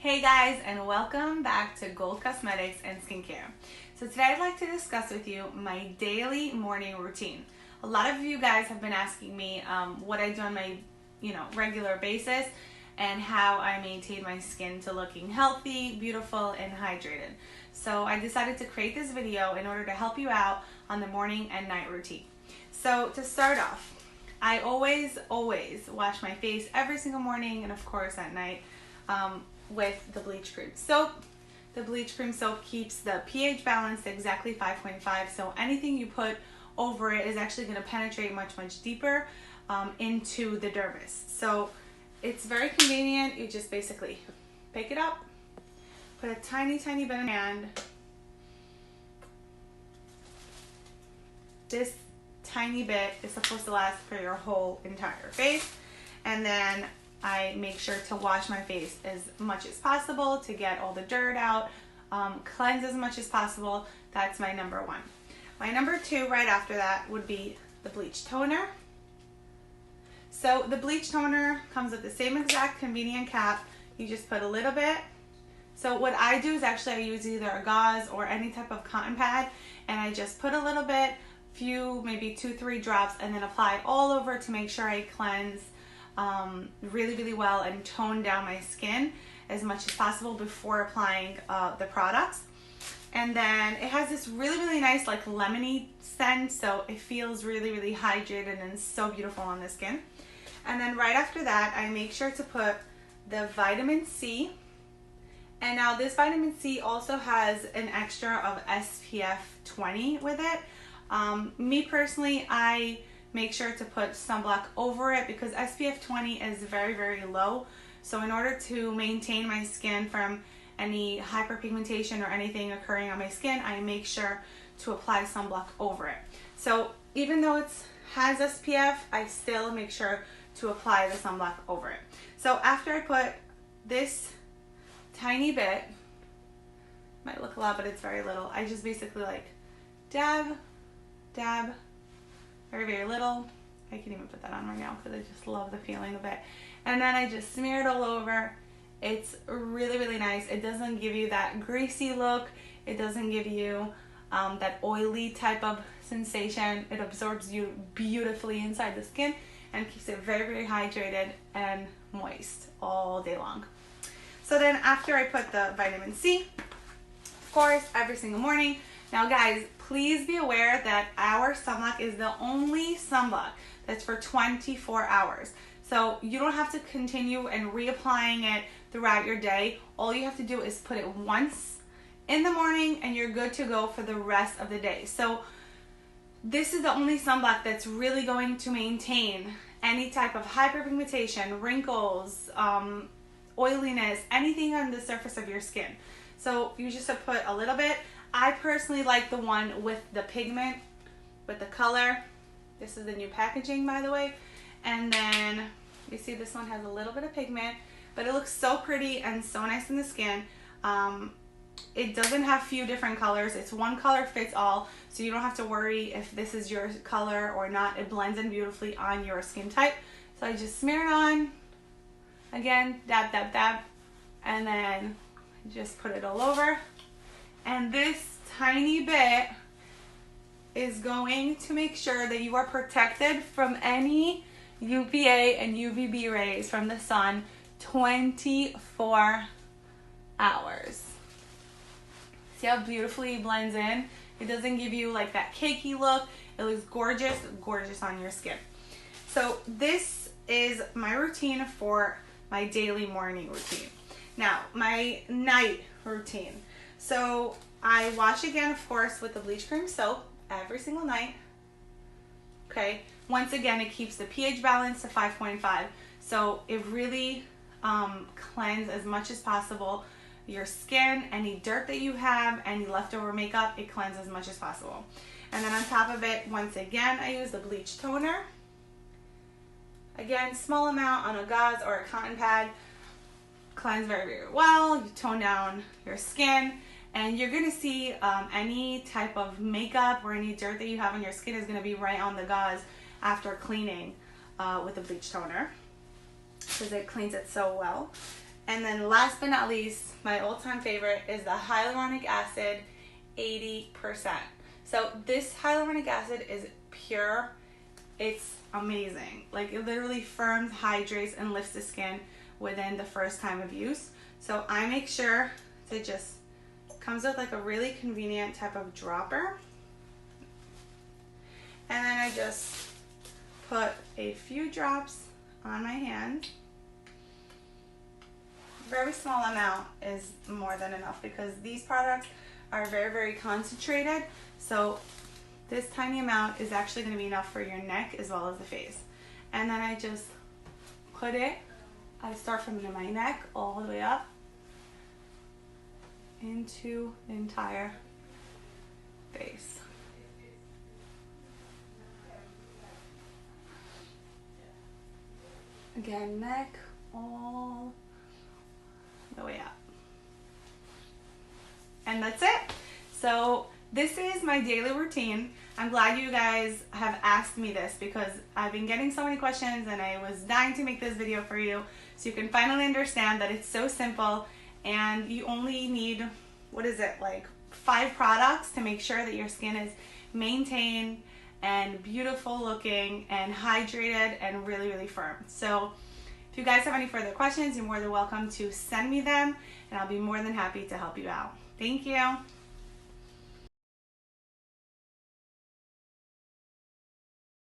Hey guys, and welcome back to Gold Cosmetics and Skincare. So today I'd like to discuss with you my daily morning routine. A lot of you guys have been asking me what I do on my regular basis and how I maintain my skin to looking healthy, beautiful, and hydrated. So I decided to create this video in order to help you out on the morning and night routine. So to start off, I always wash my face every single morning and of course at night with the bleach cream soap. The bleach cream soap keeps the pH balanced exactly 5.5, so anything you put over it is actually going to penetrate much deeper into the dermis. So it's very convenient. You just basically pick it up, put a tiny bit in your hand. This tiny bit is supposed to last for your whole entire face, and then I make sure to wash my face as much as possible to get all the dirt out, cleanse as much as possible. That's my number one. My number two right after that would be the bleach toner. So the bleach toner comes with the same exact convenient cap. You just put a little bit. So what I do is actually I use either a gauze or any type of cotton pad, and I just put a little bit, maybe 2-3 drops, and then apply it all over to make sure I cleanse really well and tone down my skin as much as possible before applying the products. And then it has this really nice like lemony scent, so it feels really hydrated and so beautiful on the skin. And then right after that I make sure to put the vitamin C. And now this vitamin C also has an extra of SPF 20 with it. Me personally, I make sure to put sunblock over it because SPF 20 is very low. So in order to maintain my skin from any hyperpigmentation or anything occurring on my skin, I make sure to apply sunblock over it. So even though it has SPF, I still make sure to apply the sunblock over it. So after I put this tiny bit, might look a lot but it's very little, I just basically like dab, very little. I can even put that on right now because I just love the feeling of it. And then I just smear it all over. It's really nice. It doesn't give you that greasy look. It doesn't give you that oily type of sensation. It absorbs you beautifully inside the skin and keeps it very hydrated and moist all day long. So then after I put the vitamin C, of course, every single morning. Now guys, please be aware that our sunblock is the only sunblock that's for 24 hours. So you don't have to continue and reapplying it throughout your day. All you have to do is put it once in the morning and you're good to go for the rest of the day. So this is the only sunblock that's really going to maintain any type of hyperpigmentation, wrinkles, oiliness, anything on the surface of your skin. So you just put a little bit. I personally like the one with the pigment, with the color. This is the new packaging, by the way. And then you see this one has a little bit of pigment, but it looks so pretty and so nice in the skin. It doesn't have few different colors. It's one color fits all, so you don't have to worry if this is your color or not. It blends in beautifully on your skin type. So I just smear it on. Again, dab, and then just put it all over. And this tiny bit is going to make sure that you are protected from any UVA and UVB rays from the sun 24 hours. See how beautifully it blends in? It doesn't give you like that cakey look. It looks gorgeous on your skin. So this is my routine for my daily morning routine. Now, my night routine. So I wash again, of course, with the bleach cream soap every single night. Okay. Once again, it keeps the pH balance to 5.5. So it really cleanses as much as possible your skin, any dirt that you have, any leftover makeup, it cleanses as much as possible. And then on top of it, once again, I use the bleach toner. Again, small amount on a gauze or a cotton pad. Cleanse very well. You tone down your skin. And you're going to see any type of makeup or any dirt that you have on your skin is going to be right on the gauze after cleaning with the bleach toner because it cleans it so well. And then last but not least, my all-time favorite is the hyaluronic acid 80%. So this hyaluronic acid is pure. It's amazing. Like, it literally firms, hydrates, and lifts the skin within the first time of use. So I make sure to just, comes with like a really convenient type of dropper. And then I just put a few drops on my hand. Very small amount is more than enough because these products are very, very concentrated. So this tiny amount is actually going to be enough for your neck as well as the face. And then I just put it, I start from my neck all the way up into the entire face. Again, neck all the way up. And that's it. So this is my daily routine. I'm glad you guys have asked me this because I've been getting so many questions and I was dying to make this video for you so you can finally understand that it's so simple and you only need, what is it, like 5 products to make sure that your skin is maintained and beautiful looking and hydrated and really, really firm. So if you guys have any further questions, you're more than welcome to send me them and I'll be more than happy to help you out. Thank you.